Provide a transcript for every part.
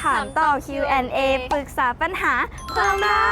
ถามตอบ Q&A ปรึกษาปัญหาความรั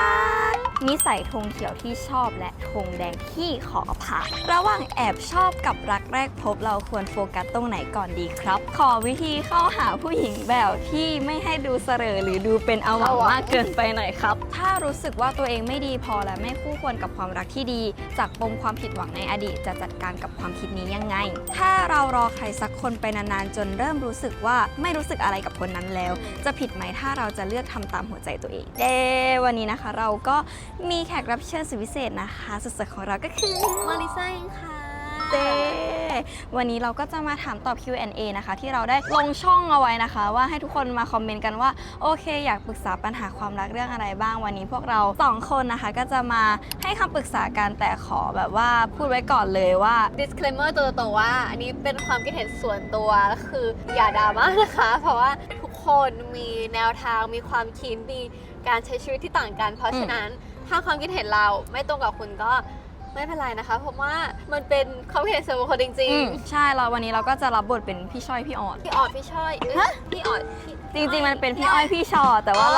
กนิสัยธงเขียวที่ชอบและธงแดงที่ขอผ่านระหว่างแอบชอบกับรักแรกพบเราควรโฟกัสตรงไหนก่อนดีครับ ขอวิธีเข้าหาผู้หญิงแบบที่ไม่ให้ดูเสร่อหรือดูเป็นเอาหวังมากเกินไปหน่อยครับถ้ารู้สึกว่าตัวเองไม่ดีพอและไม่คู่ควรกับความรักที่ดีจากปมความผิดหวังในอดีตจะจัดการกับความคิดนี้ยังไงถ้าเรารอใครสักคนไปนานๆจนเริ่มรู้สึกว่าไม่รู้สึกอะไรกับคนนั้นแล้วจะผิดไหมถ้าเราจะเลือกทำตามหัวใจตัวเองวันนี้นะคะเราก็มีแขกรับเชิญสุดพิเศษนะคะสุดสวยของเราก็คือมาริซ่าเองค่ะวันนี้เราก็จะมาถามตอบ Q&A นะคะที่เราได้ลงช่องเอาไว้นะคะว่าให้ทุกคนมาคอมเมนต์กันว่าโอเคอยากปรึกษาปัญหาความรักเรื่องอะไรบ้างวันนี้พวกเรา2คนนะคะก็จะมาให้คำปรึกษากันแต่ขอแบบว่าพูดไว้ก่อนเลยว่า disclaimer ตัวว่าอันนี้เป็นความคิดเห็นส่วนตัวก็คืออย่าดราม่านะคะเพราะว่าทุกคนมีแนวทางมีความคิดมีการใช้ชีวิตที่ต่างกันเพราะฉะนั้นถ้าความคิดเห็นเราไม่ตรงกับคุณก็ไม่เป็นไรนะคะเพราะว่ามันเป็นความคิดเห็นส่วนบุคคลจริงๆใช่เราวันนี้เราก็จะรับบทเป็นพี่ช้อยพี่ออดพี่ออดพี่ช้อยพี่ออดจริงๆมันเป็นพี่อ้อยพี่ชอแต่ว่า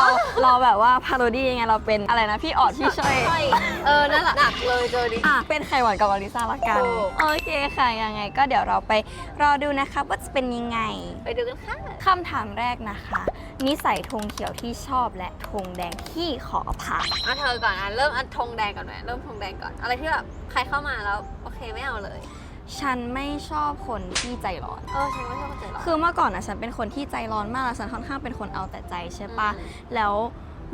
เราแบบว่าพาโรดี้ยังไงเราเป็นอะไรนะพี่ออดพี่ช้อยนั่นแหละหนักเลยเจอดิเป็นไข่หวานกับอลิซ่าละกันโอเคค่ะยังไงก็เดี๋ยวเราไปรอดูนะคะว่าจะเป็นยังไงไปดูกันค่ะคำถามแรกนะคะนิสัยธงเขียวที่ชอบและธงแดงที่ขอผ่านเธอก่อนเริ่มธงแดงก่อนไหมเริ่มธงแดงก่อนอะไรที่แบบใครเข้ามาแล้วโอเคไม่เอาเลยฉันไม่ชอบคนที่ใจร้อนฉันไม่ชอบคนใจร้อนคือเมื่อก่อนฉันเป็นคนที่ใจร้อนมากแล้วฉันค่อนข้างเป็นคนเอาแต่ใจใช่ปะแล้ว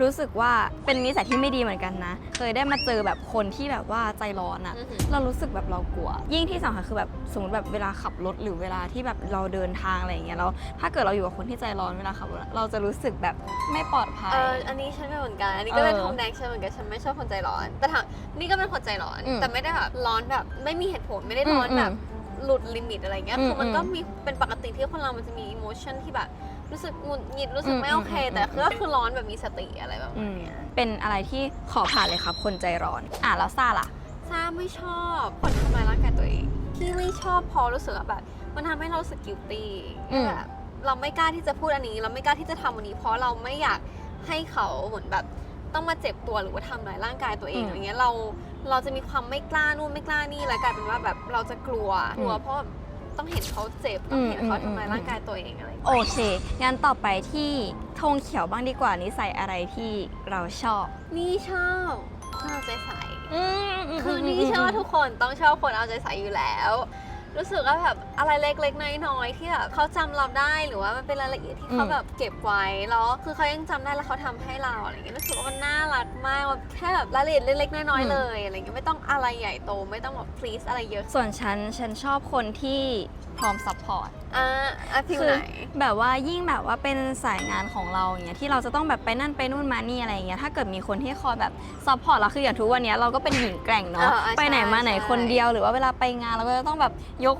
รู้สึกว่าเป็นนิสัยที่ไม่ดีเหมือนกันนะเคยได้มาเจอแบบคนที่แบบว่าใจร้อนอะเรารู้สึกแบบเรากลัวยิ่งที่สำคัญคือแบบสมมติแบบเวลาขับรถหรือเวลาที่แบบเราเดินทางอะไรอย่างเงี้ยแล้วถ้าเกิดเราอยู่กับคนที่ใจร้อนเวลาขับรถเราจะรู้สึกแบบไม่ปลอดภัยอันนี้ฉันไม่เหมือนกันอันนี้ก็เป็นธงแดงฉันเหมือนกันฉันไม่ชอบคนใจร้อนแต่ถามนี่ก็เป็นคนใจร้อนแต่ไม่ได้แบบร้อนแบบไม่มีเหตุผลไม่ได้ร้อนแบบหลุดลิมิตอะไรเงี้ยคือมันก็มีเป็นปกติที่คนเรามันจะมีอิโมชันที่แบบรู้สึกหงุดหงิดรู้สึกไม่โอเคแต่ก็คือร้อนแบบมีสติอะไรแบบนี้เป็นอะไรที่ขอผ่านเลยครับคนใจร้อนแล้วซ่าล่ะซ่าไม่ชอบคนทำร้ายร่างกายตัวเองที่ไม่ชอบพอรู้สึกแบบมันทำให้เรารู้สึกกิลตี้แบบเราไม่กล้าที่จะพูดอันนี้เราไม่กล้าที่จะทำอันนี้เพราะเราไม่อยากให้เขาเหมือนแบบต้องมาเจ็บตัวหรือว่าทำร้ายร่างกายตัวเองอะไรเงี้ยเราจะมีความไม่กล้านู่นไม่กล้านี่แล้วกลายเป็นว่าแบบเราจะกลัวเพราะต้องเห็นเขาเจ็บต้องเห็นเขาทำร้ายร่างกายตัวเองอะไรโอเคงั้นต่อไปที่ธงเขียวบ้างดีกว่านิสัยอะไรที่เราชอบนี่ชอบคนเอาใจใส่คือนี่เชื่อว่าทุกคนต้องชอบคนเอาใจใส่อยู่แล้วรู้สึกว่าแบบอะไรเล็กๆน้อยๆที่แบบเขาจำเราได้หรือว่ามันเป็นรายละเอียดที่เขาแบบเก็บไว้แล้วคือเขายังจำได้แล้วเขาทำให้เราอะไรเงี้ยรู้สึกว่ามันน่ารักมากแค่แบบรายละเอียดเล็กๆน้อยๆเลยอะไรเงี้ยไม่ต้องอะไรใหญ่โตไม่ต้องแบบพลีสอะไรเยอะส่วนฉันชอบคนที่พร้อมซัพพอร์ตคือแบบว่ายิ่งแบบว่าเป็นสายงานของเราอย่างเงี้ยที่เราจะต้องแบบไปนั่นไปนู่นมานี่อะไรเงี้ยถ้าเกิดมีคนที่คอยแบบซัพพอร์ตเราคืออย่างทุกวันนี้เราก็เป็นหญิงแกร่งเนาะไปไหนมาไหนคนเดียวหรือว่าเวลาไปงานเราก็จะต้องแบบยก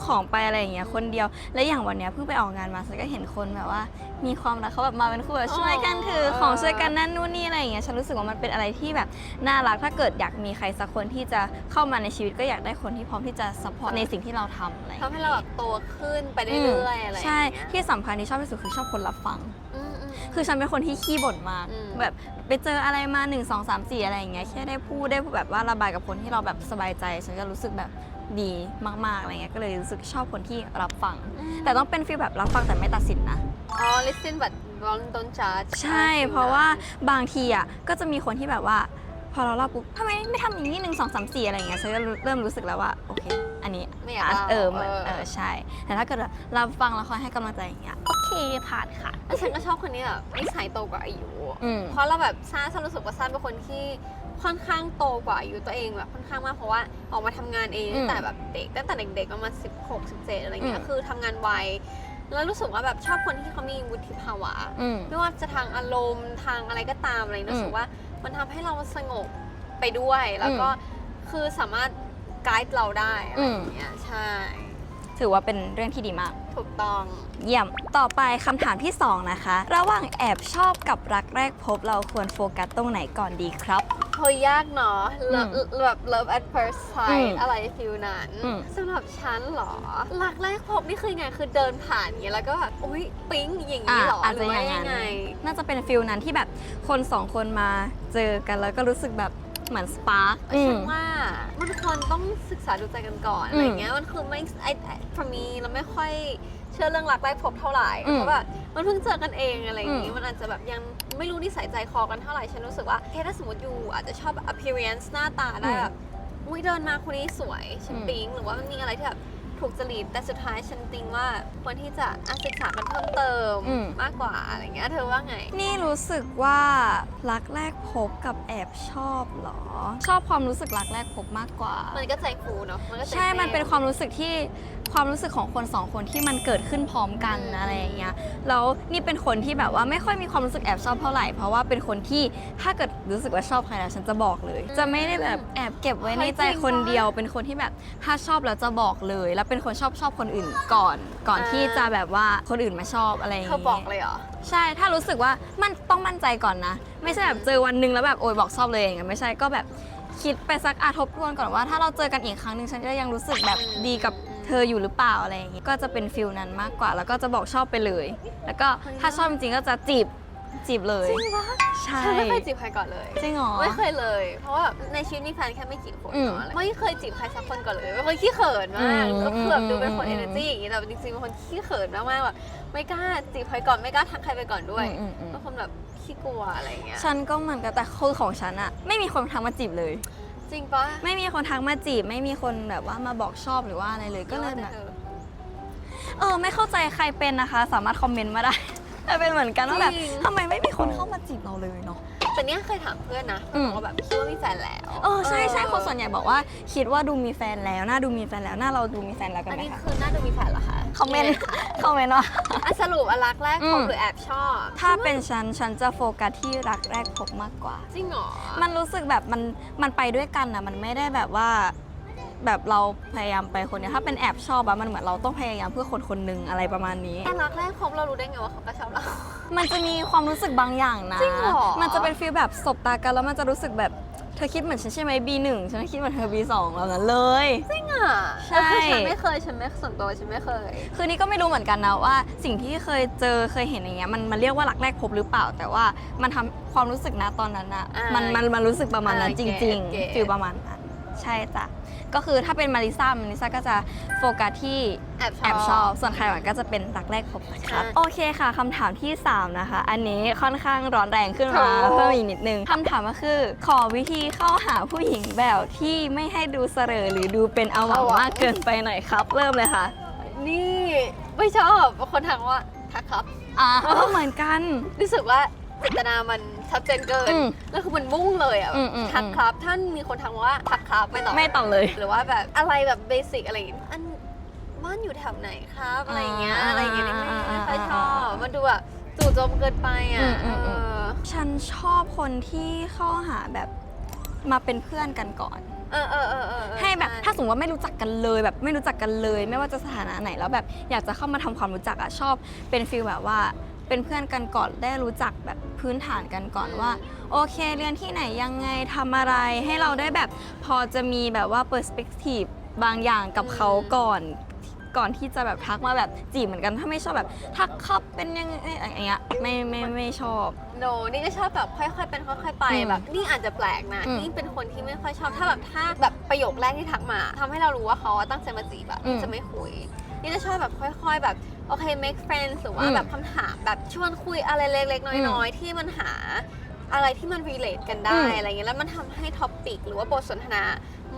ของไปอะไรอย่างเงี้ยคนเดียวและอย่างวันนี้เพิ่งไปออกงานมาฉันก็เห็นคนแบบว่ามีความรักเขาแบบมาเป็นคู่แบบช่วยกันถือของช่วยกันนั่นนู่นนี่อะไรอย่างเงี้ยฉันรู้สึกว่ามันเป็นอะไรที่แบบน่ารักถ้าเกิดอยากมีใครสักคนที่จะเข้ามาในชีวิตก็อยากได้คนที่พร้อมที่จะซัพพอร์ตในสิ่งที่เราทำอะไรทำให้เราแบบโตขึ้นไปเรื่อยๆอะไรใช่ที่สำคัญที่ชอบที่สุดคือชอบคนรับฟังคือฉันเป็นคนที่ขี้บ่นมากแบบไปเจออะไรมา1 2 3 4อะไรอย่างเงี้ยแค่ได้พูดได้แบบว่าระบายกับคนที่เราแบบสบายใจฉันจะรู้สึกแบบดีมากๆอะไรเงี้ยก็เลยรู้สึกชอบคนที่รับฟังแต่ต้องเป็นฟีลแบบรับฟังแต่ไม่ตัดสินนะlisten but don't judge ใช่เพราะว่าบางทีก็จะมีคนที่แบบว่าพอเราเล่าปุ๊บทำไมไม่ทำอย่างนี้1 2 3 4อะไรอย่างเงี้ยฉันก็เริ่มรู้สึกแล้วว่าโอเคอันนี้ไม่อยากใช่แต่ถ้าเกิดเราฟังแล้วคอยให้กำลังใจอย่างเงี้ยโอเคผ่านค่ะฉันก็ชอบคนนี้แบบนิสัยโตกว่าอายุเพราะเราแบบซ่ารู้สึกว่าซ่าเป็นคนที่ค่อนข้างโตกว่าอายุตัวเองแบบค่อนข้างมากเพราะว่าออกมาทำงานเองตั้งแต่แบบตั้งแต่เด็กๆประมาณ16 17อะไรเงี้ยคือทำงานไวแล้วรู้สึกว่าแบบชอบคนที่เขามีวุฒิภาวะไม่ว่าจะทางอารมณ์ทางอะไรก็ตามอะไรรู้สึกว่ามันทำให้เราสงบไปด้วยแล้วก็คือสามารถไกด์เราได้อะไรอย่างเงี้ยใช่ถือว่าเป็นเรื่องที่ดีมากถูกต้องเยี่ยมต่อไปคำถามที่2นะคะระหว่างแอบชอบกับรักแรกพบเราควรโฟกัสตรงไหนก่อนดีครับ โหยากเนาะแบบ love at first sight อะไรฟิลนั้น สำหรับฉันเหรอรักแรกพบนี่คือไงคือเดินผ่านอย่างเงี้ยแล้วก็แบบอุ๊ยปิ๊งอย่างนี้เหรอหรือว่ายังไงน่าจะเป็นฟิลนั้นที่แบบคนสองคนมาเจอกันแล้วก็รู้สึกแบบเหมือนสปาร์คฉันว่ามันควรต้องศึกษาดูใจกันก่อนอะไรเงี้ยมันคือไม่for me เราไม่ค่อยเชื่อเรื่องรักแรกพบเท่าไหร่เพราะแบบมันเพิ่งเจอกันเองอะไรอย่างงี้มันอาจจะแบบยังไม่รู้นิสัยใจคอกันเท่าไหร่ฉันรู้สึกว่าถ้าสมมติอยู่อาจจะชอบ appearance หน้าตาได้แบบอุ้ยเดินมาคนนี้สวยฉันปิ๊งหรือว่ามันมีอะไรที่แบบถูกจริตแต่สุดท้ายฉันติงว่าควรที่จะศึกษากันเพิ่มเติมมากกว่าอะไรเงี้ยเธอว่าไงนี่รู้สึกว่ารักแรกพบกับแอบชอบเหรอชอบความรู้สึกรักแรกพบมากกว่ามันก็ใจฟูเนาะใช่มันเป็นความรู้สึกที่ความรู้สึกของคนสองคนที่มันเกิดขึ้นพร้อมกันอะไรอย่างเงี้ยแล้วนี่เป็นคนที่แบบว่าไม่ค่อยมีความรู้สึกแอบชอบเท่าไหร่เพราะว่าเป็นคนที่ถ้าเกิดรู้สึกว่าชอบใครแล้วฉันจะบอกเลยจะไม่ได้แบบแอบเก็บไว้ในใจคนเดียวเป็นคนที่แบบถ้าชอบแล้วจะบอกเลยแล้วเป็นคนชอบคนอื่นก่อนที่จะแบบว่าคนอื่นมาชอบอะไรอย่างเงี้ยเธอบอกเลยเหรอใช่ถ้ารู้สึกว่ามันต้องมั่นใจก่อนนะไม่ใช่แบบเจอวันนึงแล้วแบบโอยบอกชอบเลยอย่างเงี้ยไม่ใช่ก็แบบคิดไปสักทบทวนก่อนว่าถ้าเราเจอกันอีกครั้งนึงฉันจะยังรู้สึกแบบดีกับเธออยู่หรือเปล่าอะไรอย่างงี้ก็จะเป็นฟิลนั้นมากกว่าแล้วก็จะบอกชอบไปเลยแล้วก็ถ้าชอบจริงๆก็จะจีบเลยจริงปะใช่ฉันไม่เคยจีบใครก่อนเลยจริงเหรอไม่เคยเลยเพราะว่าในชีวิตมีแฟนแค่ไม่กี่คนไม่เคยจีบใครสักคนก่อนเลยเป็นคนขี้เขินมากก็คือแบบดูเป็นคน energy อย่างงี้แต่จริงๆเป็นคนขี้เขินมากๆแบบไม่กล้าจีบใครก่อนไม่กล้าทักใครไปก่อนด้วยเป็นคนแบบขี้กลัวอะไรเงี้ยฉันก็เหมือนกันแต่คือของฉันอะไม่มีคนทักมาจีบเลยจริงปะไม่มีคนทักมาจีบไม่มีคนแบบว่ามาบอกชอบหรือว่าอะไรเลยก็เลยแบบไม่เข้าใจใครเป็นนะคะสามารถคอมเมนต์มาได้แต่เป็นเหมือนกันว่าแบบทำไมไม่มีคนเข้ามาจีบเราเลยเนาะแต่เนี้ยเคยถามเพื่อนนะบอกว่าแบบคิดว่ามีแฟนแล้วใช่คนส่วนใหญ่บอกว่าคิดว่าดูมีแฟนแล้วน่าดูมีแฟนแล้วน่าเราดูมีแฟนแล้วกันไหมคะอันนี้คือน่าดูมีแฟนเหรอคะคอมเมนต์ว่าสรุปรักแรกพบหรือแอบชอบถ้าเป็นฉันจะโฟกัสที่รักแรกพบมากกว่าจริงเหรอมันรู้สึกแบบมันไปด้วยกันนะมันไม่ได้แบบว่าแบบเราพยายามไปคนเดียวถ้าเป็นแอบชอบอะมันเหมือนเราต้องพยายามเพื่อคนหนึ่งอะไรประมาณนี้แต่รักแรกพบเรารู้ได้ไงว่าเขาก็ชอบเรามันจะมีความรู้สึกบางอย่างนะจริงเหรอมันจะเป็นฟีลแบบสบตากันแล้วมันจะรู้สึกแบบเธอคิดเหมือนฉันใช่ไหม B1 ฉันคิดเหมือนเธอ B2 แล้วนั้นเลยจริงอ่ะใช่ฉันไม่เคยฉันไม่ส่วนตัวฉันไม่เคยคือนี่ก็ไม่รู้เหมือนกันนะว่าสิ่งที่เคยเจอเคยเห็นอย่างเงี้ยมันเรียกว่ารักแรกพบหรือเปล่าแต่ว่ามันทำความรู้สึกนะตอนนั้นอะมันรู้สึกประมาณนั้นจริงๆฟีลประมาณนั้นใช่จ้ะก็คือถ้าเป็นมาริซ่าก็จะโฟกัสที่แอบชอบส่วนใครหวานก็จะเป็นรักแรกพบนะครับโอเคค่ะคำถามที่3นะคะอันนี้ค่อนข้างร้อนแรงขึ้นมาเพิ่มอีกนิดนึงคำถามก็คือขอวิธีเข้าหาผู้หญิงแบบที่ไม่ให้ดูเสร่อหรือดูเป็นเอาหวังมากเกินไปหน่อยครับเริ่มเลยค่ะนี่ไม่ชอบคนถามว่าทักครับเหมือนกันรู้สึกว่าเจตนามันชัดเจนเกินแล้วคือมันมุ่งเลยอ่ะทักครับท่านมีคนทักว่าทักครับไม่ตอบเลยหรือว่าแบบอะไรแบบเบสิกอะไรอย่างเงี้ยอันบ้านอยู่แถวไหนครับอะไรอย่างเงี้ยไม่ค่อยชอบมันดูแบบจู่โจมเกินไปอ่ะฉันชอบคนที่เข้าหาแบบมาเป็นเพื่อนกันก่อนให้แบบถ้าสมมติว่าไม่รู้จักกันเลยแบบไม่รู้จักกันเลยไม่ว่าจะสถานะไหนแล้วแบบอยากจะเข้ามาทำความรู้จักอ่ะชอบเป็นฟีลแบบว่าเป็นเพื่อนกันก่อนได้รู้จักแบบพื้นฐานกันก่อนว่าโอเคเรียนที่ไหนยังไงทำอะไรให้เราได้แบบพอจะมีแบบว่า perspective บางอย่างกับเขาก่อนที่จะแบบทักมาแบบจีบเหมือนกันถ้าไม่ชอบแบบทักครับเป็นยังไงอย่างเงี้ยไม่ชอบนี่ก็ชอบแบบค่อยๆเป็นค่อยๆไปแบบนี่อาจจะแปลกนะนี่เป็นคนที่ไม่ค่อยชอบถ้าแบบประโยคแรกที่ทักมาทำให้เรารู้ว่าเขาตั้งใจมาจีบแบบจะไม่คุยนี่จะชอบแบบค่อยๆแบบโอเค make friends หรือว่าแบบคำถามแบบชวนคุยอะไรเล็กๆน้อยๆที่มันหาอะไรที่มัน relate กันได้อะไรเงี้ยแล้วมันทำให้ท็อปิกหรือว่าบทสนทนา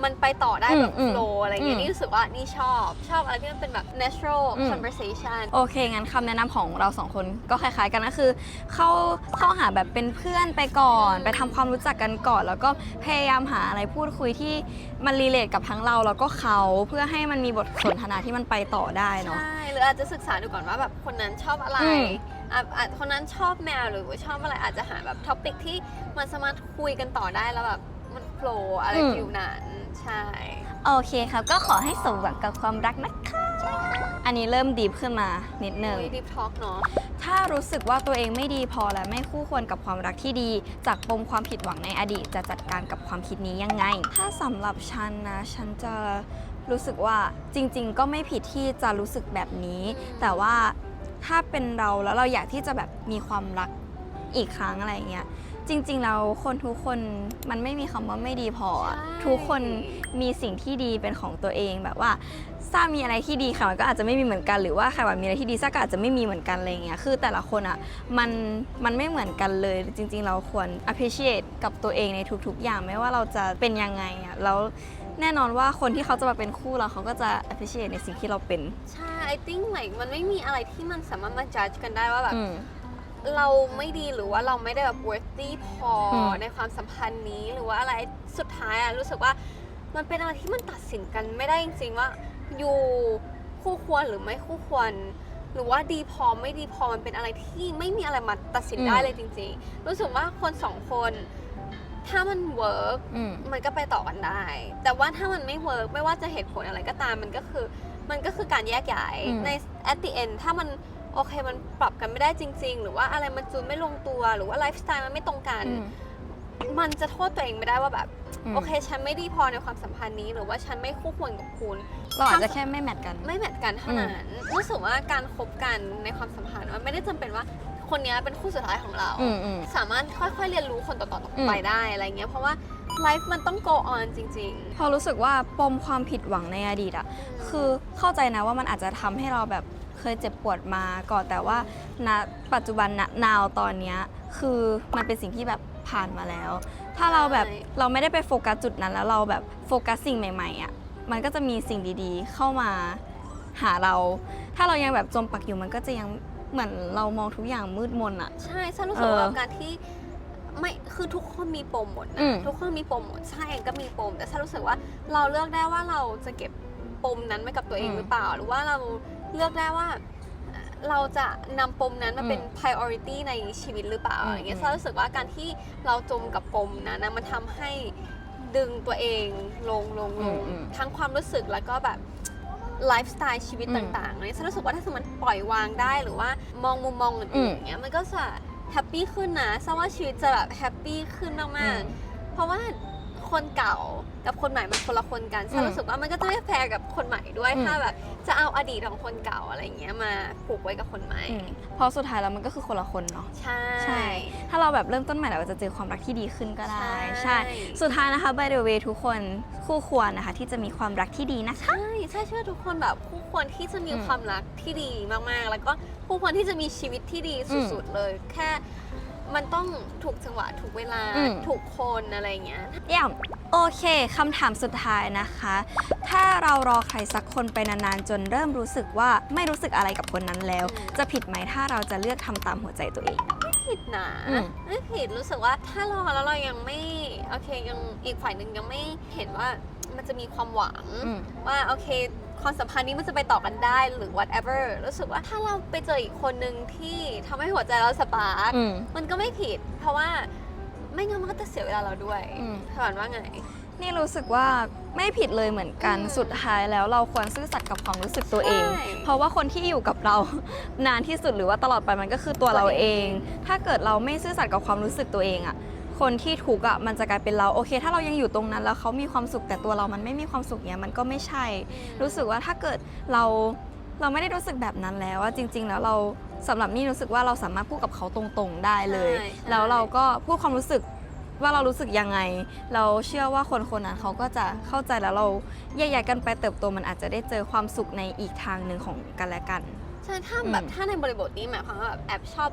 มันไปต่อได้แบบ flow อะไรเงี้ยนี่รู้สึกว่านี่ชอบอะไรที่มันเป็นแบบ natural conversation โอเคงั้นคำแนะนำของเราสองคนก็คล้ายๆกันก็คือเข้าหาแบบเป็นเพื่อนไปก่อนไปทำความรู้จักกันก่อนแล้วก็พยายามหาอะไรพูดคุยที่มัน relate กับทั้งเราแล้วก็เขาเพื่อให้มันมีบทสนทนาที่มันไปต่อได้เนาะใช่หรืออาจจะศึกษาดูก่อนว่าแบบคนนั้นชอบอะไรคนนั้นชอบแมวหรือว่าชอบอะไรอาจจะหาแบบท็อปิกที่มันสามารถคุยกันต่อได้แล้วแบบมันโฟล์อะไรฟิวนั้นใช่โอเคครับก็ขอให้สมหวังกับความรักนะคะ อันนี้เริ่มดีฟขึ้นมานิดนึง ดีฟทอล์กเนาะ ถ้ารู้สึกว่าตัวเองไม่ดีพอและไม่คู่ควรกับความรักที่ดี จากปมความผิดหวังในอดีตจะจัดการกับความคิดนี้ยังไง ถ้าสำหรับฉันนะ ฉันจะรู้สึกว่าจริงๆ ก็ไม่ผิดที่จะรู้สึกแบบนี้ แต่ว่าถ้าเป็นเราแล้วเราอยากที่จะแบบมีความรักอีกครั้งอะไรเงี้ย จริงๆแล้วคนทุกคนมันไม่มีคำว่าไม่ดีพออะ ใช่ ทุกคนมีสิ่งที่ดีเป็นของตัวเองแบบว่าซ่ามีอะไรที่ดีค่ะมันก็อาจจะไม่มีเหมือนกันหรือว่าใครว่ามีอะไรที่ดีซ่าก็อาจจะไม่มีเหมือนกันอะไรเงี้ยคือแต่ละคนอ่ะมันไม่เหมือนกันเลยจริงๆเราควร appreciate กับตัวเองในทุกๆ อย่างไม่ว่าเราจะเป็นยังไงอ่ะแล้วแน่นอนว่าคนที่เขาจะมาเป็นคู่เราเขาก็จะ appreciate ในสิ่งที่เราเป็น ใช่ I think like มันไม่มีอะไรที่มันสามารถมา judge กันได้ว่าแบบ เราไม่ดีหรือว่าเราไม่ได้แบบ worthy พอในความสัมพันธ์นี้หรือว่าอะไรสุดท้ายอะรู้สึกว่ามันเป็นอะไรที่มันตัดสินกันไม่ได้จริงๆว่าอยู่คู่ควรหรือไม่คู่ควร หรือว่าดีพอไม่ดีพอมันเป็นอะไรที่ไม่มีอะไรมาตัดสินได้เลยจริงๆ รู้สึกว่าคนสองคนถ้ามันเวิร์กมันก็ไปต่อกันได้ แต่ว่าถ้ามันไม่เวิร์กไม่ว่าจะเหตุผลอะไรก็ตามมันก็คือการแยกย้ายใน at the end ถ้ามันโอเคมันปรับกันไม่ได้จริงๆ หรือว่าอะไรมันจูนไม่ลงตัวหรือว่าไลฟ์สไตล์มันไม่ตรงกัน มันจะโทษตัวเองไม่ได้ว่าแบบโอเคฉันไม่ดีพอในความสัมพันธ์นี้หรือว่าฉันไม่คู่ควรกับคุณ เราอาจจะแค่ไม่แมทกัน ไม่แมทกันเท่านั้นรู้สึกว่าการคบกันในความสัมพันธ์มันไม่ได้จำเป็นว่าคนนี้เป็นคู่สุดท้ายของเรา สามารถค่อยๆเรียนรู้คนต่อๆไปได้อะไรเงี้ยเพราะว่าไลฟ์มันต้อง go on จริงๆ พอรู้สึกว่าปมความผิดหวังในอดีตอะคือเข้าใจนะว่ามันอาจจะทำให้เราแบบเคยเจ็บปวดมาก่อนแต่ว่าณปัจจุบันนาวตอนเนี้ยคือมันเป็นสิ่งที่แบบผ่านมาแล้ว ถ้าเราแบบเราไม่ได้ไปโฟกัสจุดนั้นแล้วเราแบบโฟกัสสิ่งใหม่ๆอะมันก็จะมีสิ่งดีๆเข้ามาหาเรา ถ้าเรายังแบบจมปักอยู่มันก็จะยังเหมือนเรามองทุกอย่างมืดมนอะ ใช่ฉันรู้สึกว่าการที่ไม่คือทุกคนมีปมหมดนะทุกคนมีปมหมดใช่เองก็มีปมแต่ฉันรู้สึกว่าเราเลือกได้ว่าเราจะเก็บปมนั้นไว้กับตัวเองหรือเปล่าหรือว่าเราเลือกได้ว่าเราจะนำปมนั้นมาเป็น priority ในชีวิตหรือเปล่าอย่างเงี้ยฉันรู้สึกว่าการที่เราจมกับปมนั้นนะมันทำให้ดึงตัวเองลงทั้งความรู้สึกแล้วก็แบบไลฟ์สไตล์ชีวิตต่างๆเนี่ยฉันรู้สึกว่าถ้าสมมติปล่อยวางได้หรือว่ามองมุมมองอื่นๆอย่างเงี้ยมันก็จะแฮปปี้ขึ้นนะฉันว่าชีวิตจะแบบแฮปปี้ขึ้นมากๆเพราะว่าคนเก่ากับคนใหม่มันคนละคนกันฉันรู้สึกว่ามันก็จะไม่แฟร์กับคนใหม่ด้วยถ้าแบบจะเอาอดีตของคนเก่าอะไรเงี้ยมาผูกไว้กับคนใหม่เพราะสุดท้ายแล้วมันก็คือคนละคนเนาะใช่ ถ้าเราแบบเริ่มต้นใหม่เราจะเจอความรักที่ดีขึ้นก็ได้ใช่สุดท้ายนะคะ by the way ทุกคนคู่ควรนะคะที่จะมีความรักที่ดีนะคะใช่เชื่อทุกคนแบบคู่ควรที่จะมีความรักที่ดีมากๆแล้วก็คู่ควรที่จะมีชีวิตที่ดีสุดๆเลยแค่มันต้องถูกจังหวะถูกเวลาถูกคนอะไรเงี้ยโอเคคำถามสุดท้ายนะคะ ถ้าเรารอใครสักคนไปนานๆจนเริ่มรู้สึกว่าไม่รู้สึกอะไรกับคนนั้นแล้ว จะผิดไหมถ้าเราจะเลือกทำตามหัวใจตัวเองไม่ผิดนะไม่ผิดรู้สึกว่าถ้ารอแล้วเรายังไม่โอเคยังอีกฝ่ายหนึ่งยังไม่เห็นว่ามันจะมีความหวังว่าโอเคความสัมพันธ์นี้มันจะไปต่อกันได้หรือ whatever รู้สึกว่าถ้าเราไปเจออีกคนหนึ่งที่ทำให้หัวใจเราสปาร์กมันก็ไม่ผิดเพราะว่าไม่งั้นมันก็จะเสียเวลาเราด้วยถามว่าไงนี่รู้สึกว่าไม่ผิดเลยเหมือนกันสุดท้ายแล้วเราควรซื่อสัตย์กับความรู้สึกตัวเองเพราะว่าคนที่อยู่กับเรานานที่สุดหรือว่าตลอดไปมันก็คือตัวเราเองถ้าเกิดเราไม่ซื่อสัตย์กับความรู้สึกตัวเองอะคนที่ทุกข์อ่ะมันจะกลายเป็นเราโอเคถ้าเรายังอยู่ตรงนั้นแล้วเขามีความสุขแต่ตัวเรามันไม่มีความสุขเนี้ยมันก็ไม่ใช่รู้สึกว่าถ้าเกิดเราไม่ได้รู้สึกแบบนั้นแล้วว่าจริงๆแล้วเราสำหรับนี่รู้สึกว่าเราสามารถพูดกับเขาตรงๆได้เลยแล้วเราก็พูดความรู้สึกว่าเรารู้สึกยังไงเราเชื่อว่าคนคนนั้นเขาก็จะเข้าใจแล้วเราแยกย้ายกันไปเติบโตมันอาจจะได้เจอความสุขในอีกทางหนึ่งของกันและกันใช่ถ้าในบริบทนี้หมายความว่าแบบแอบชอบ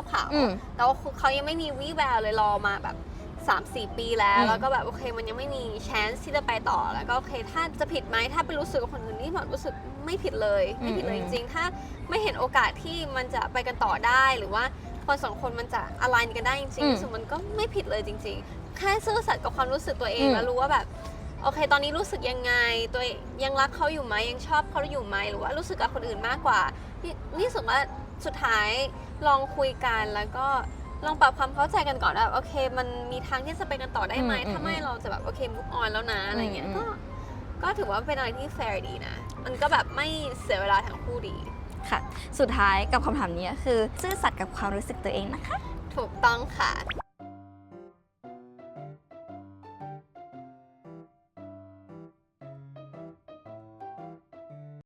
เขาแต่ว่าเขายังไม่มีวี่แววเลยรอมาแบบ 3-4 ปีแล้วก็แบบโอเคมันยังไม่มีแชนส์ที่จะไปต่อแล้วก็โอเคถ้าจะผิดไหมถ้าไปรู้สึกกับคนอื่นนี่แบบรู้สึกไม่ผิดเลยไม่ผิดเลยจริงๆถ้าไม่เห็นโอกาสที่มันจะไปกันต่อได้หรือว่าคนสองคนมันจะอะไลน์กันได้จริงๆซึ่งมันก็ไม่ผิดเลยจริงๆแค่ซื่อสัตย์กับความรู้สึกตัวเองแล้วรู้ว่าแบบโอเคตอนนี้รู้สึกยังไงตัวยังรักเขาอยู่ไหมยังชอบเขาอยู่ไหมหรือว่ารู้สึกกับคนอื่นมากกว่านี่รู้สึกว่าสุดท้ายลองคุยกันแล้วก็ลองปรับความเข้าใจกันก่อนว่าโอเคมันมีทางที่จะไปกันต่อได้ไหมถ้าไม่เราจะแบบโอเค move on แล้วนะอะไรเงี้ยก็ ก็ถือว่าเป็นอะไรที่แฟร์ดีนะ มันก็แบบไม่เสียเวลาทั้งคู่ดี ค่ะ สุดท้ายกับคำถามนี้คือซื่อสัตย์กับความรู้สึกตัวเองนะคะ ถูกต้องค่ะ